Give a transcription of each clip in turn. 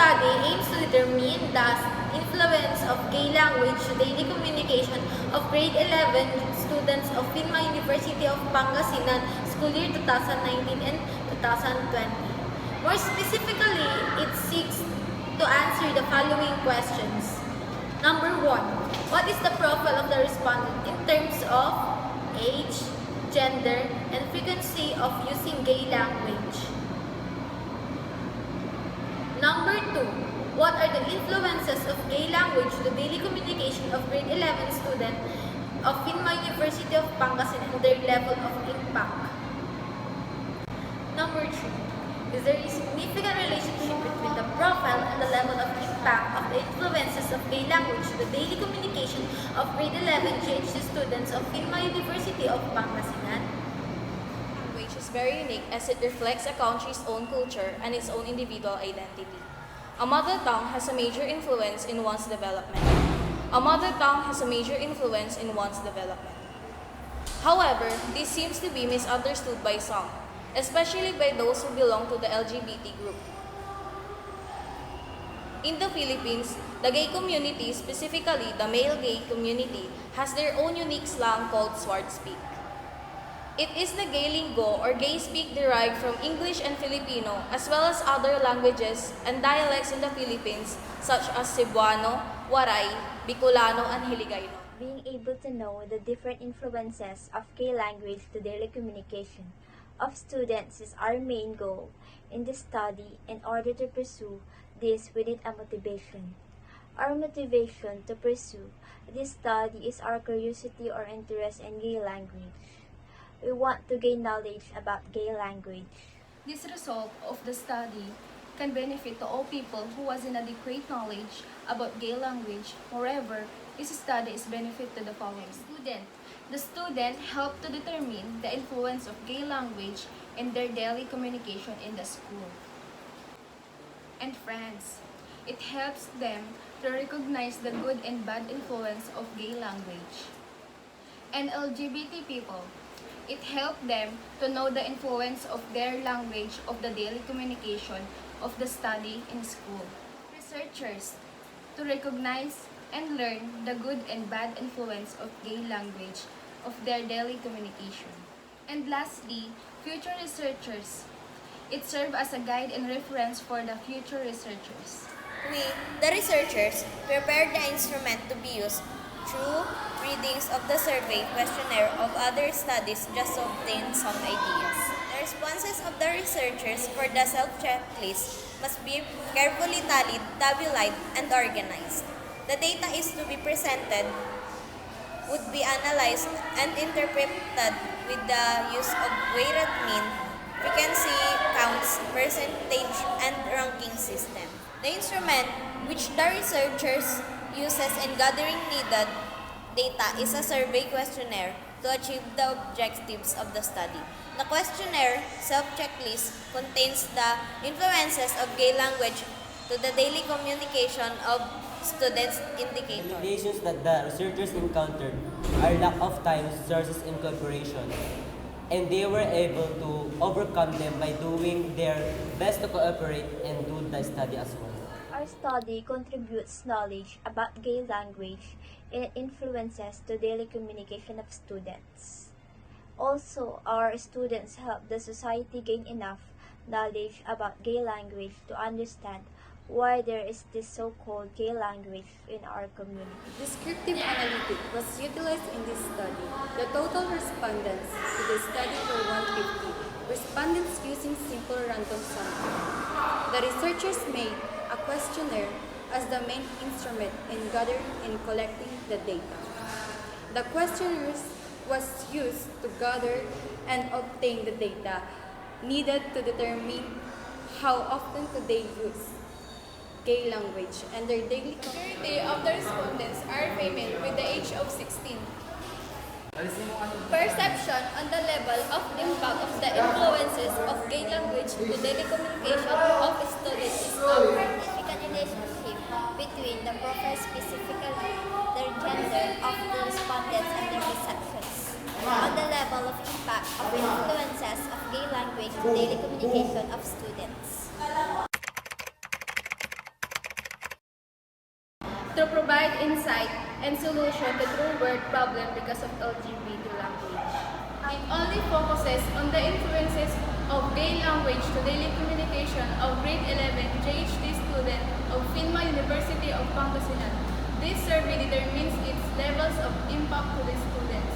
study aims to determine the influence of gay language to daily communication of grade 11 students of Phinma University of Pangasinan, school year 2019 and 2020. More specifically, it seeks to answer the following questions. Number 1. What is the profile of the respondent in terms of age, gender, and frequency of using gay language? Number 2. What are the influences of gay language to the daily communication of grade 11 students of Phinma University of Pangasinan and their level of impact? Number 3. Is there a significant relationship between the profile and the level of impact of the influences of gay language to the daily communication of grade 11 GHC students of Phinma University of Pangasinan? Language is very unique as it reflects a country's own culture and its own individual identity. A mother tongue has a major influence in one's development. A mother tongue has a major influence in one's development. However, this seems to be misunderstood by some, especially by those who belong to the LGBT group. In the Philippines, the gay community, specifically the male gay community, has their own unique slang called swartspeak. It is the gay lingo or gay speak derived from English and Filipino, as well as other languages and dialects in the Philippines, such as Cebuano, Waray, Bicolano, and Hiligaynon. Being able to know the different influences of gay language to daily communication of students is our main goal in this study in order to pursue this we need a motivation. Our motivation to pursue this study is our curiosity or interest in gay language. We want to gain knowledge about gay language. This result of the study can benefit to all people who has inadequate knowledge about gay language. Moreover, this study is benefit to the following. The student helped to determine the influence of gay language in their daily communication in the school. And friends, it helps them to recognize the good and bad influence of gay language. And LGBT people, it helped them to know the influence of their language of the daily communication of the study in school. Researchers, to recognize and learn the good and bad influence of gay language of their daily communication. And lastly, future researchers. It serves as a guide and reference for the future researchers. We, the researchers, prepared the instrument to be used through readings of the survey questionnaire of other studies just to obtain some ideas. The responses of the researchers for the self-checklist must be carefully tallied, tabulated, and organized. The data is to be presented would be analyzed and interpreted with the use of weighted mean, frequency counts, percentage, and ranking system. The instrument which the researchers uses in gathering needed data is a survey questionnaire to achieve the objectives of the study. The questionnaire self-checklist contains the influences of gay language to the daily communication of students' indicators. Limitations that the researchers encountered are lack of time, resources, and cooperation, and they were able to overcome them by doing their best to cooperate and do the study as well. Our study contributes knowledge about gay language and influences to daily communication of students. Also, our students help the society gain enough knowledge about gay language to understand why there is this so-called gay language in our community. Descriptive analytics was utilized in this study. The total respondents to the study were 150, respondents using simple random sampling. The researchers made a questionnaire as the main instrument in gathering and collecting the data. The questionnaire was used to gather and obtain the data needed to determine how often could they use gay language and their daily Majority of the respondents are female with the age of 16. Perception on the level of impact of the influences of gay language to daily communication of students is significant relationship between the profile, specifically their gender, of the respondents and their perceptions on the level of impact of influences of gay language to daily communication of students. to provide insight and solution to true world problem because of LGBT language. It only focuses on the influences of gay language to daily communication of grade 11 JHD student of Phinma University of Pangasinan. This survey determines its levels of impact to the students.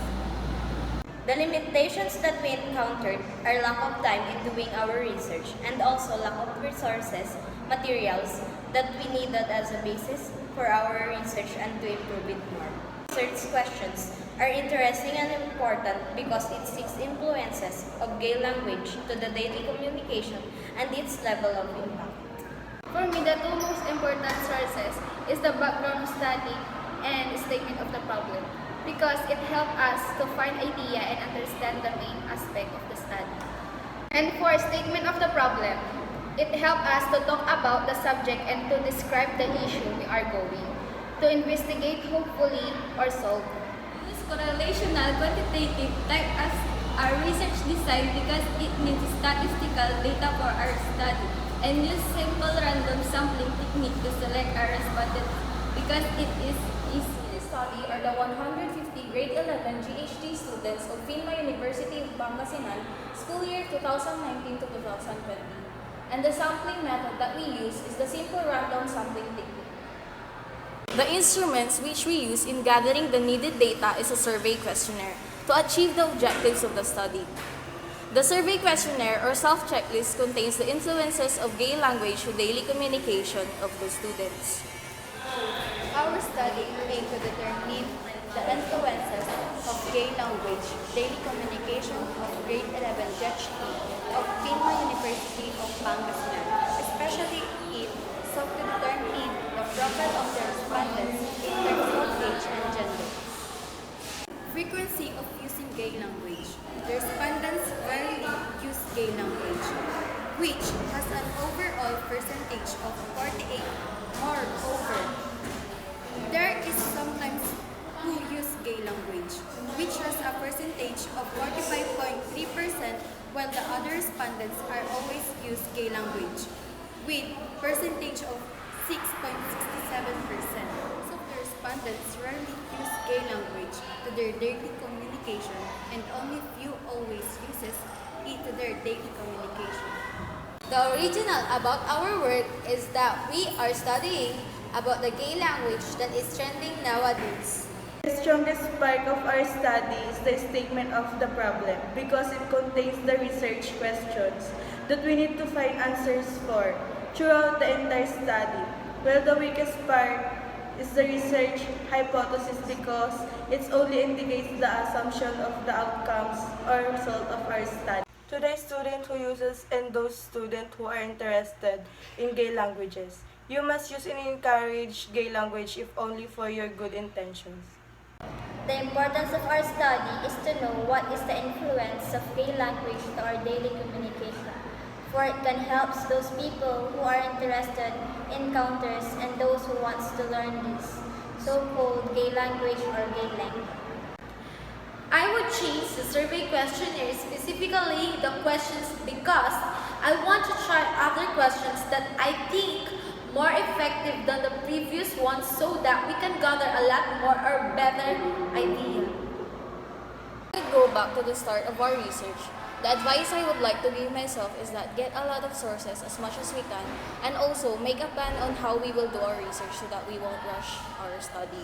The limitations that we encountered are lack of time in doing our research and also lack of resources, materials that we needed as a basis for our research and to improve it more. Research questions are interesting and important because it seeks influences of gay language to the daily communication and its level of impact. For me, the two most important sources is the background study and statement of the problem because it helps us to find idea and understand the main aspect of the study. And for statement of the problem, it helps us to talk about the subject and to describe the issue we are going to investigate, hopefully, or solve. Use correlational quantitative type as our research design because it needs statistical data for our study, and use simple random sampling technique to select our respondents because it is easy. Study are the 150 grade 11 GHD students of Phinma University of Pangasinan, school year 2019 to 2020. And the sampling method that we use is the simple random sampling technique. The instruments which we use in gathering the needed data is a survey questionnaire to achieve the objectives of the study. The survey questionnaire or self-checklist contains the influences of gay language to daily communication of the students. Our study aimed to determine the influences of gay language, daily communication of grade 11 GHD of Phinma University of Pangasinan, especially it sought to determine the profile of the respondents in terms of age and gender. Frequency of using gay language. The respondents rarely use gay language, which has an overall percentage of 48. Moreover, there is sometimes who use gay language, which has a percentage of 45.3%, while the other respondents are always use gay language, with percentage of 6.67%. So the respondents rarely use gay language to their daily communication, and only few always uses it to their daily communication. The original about our work is that we are studying about the gay language that is trending nowadays. The strongest part of our study is the statement of the problem because it contains the research questions that we need to find answers for throughout the entire study. Well, the weakest part is the research hypothesis because it only indicates the assumption of the outcomes or result of our study. To the student who uses and those students who are interested in gay languages, you must use and encourage gay language if only for your good intentions. The importance of our study is to know what is the influence of gay language to our daily communication, for it can help those people who are interested in encounters and those who wants to learn this so-called gay language or gay language. I would change the survey questionnaire, specifically the questions, because I want to try other questions that I think more effective than the previous ones so that we can gather a lot more or better idea. To go back to the start of our research, the advice I would like to give myself is that get a lot of sources as much as we can and also make a plan on how we will do our research so that we won't rush our study.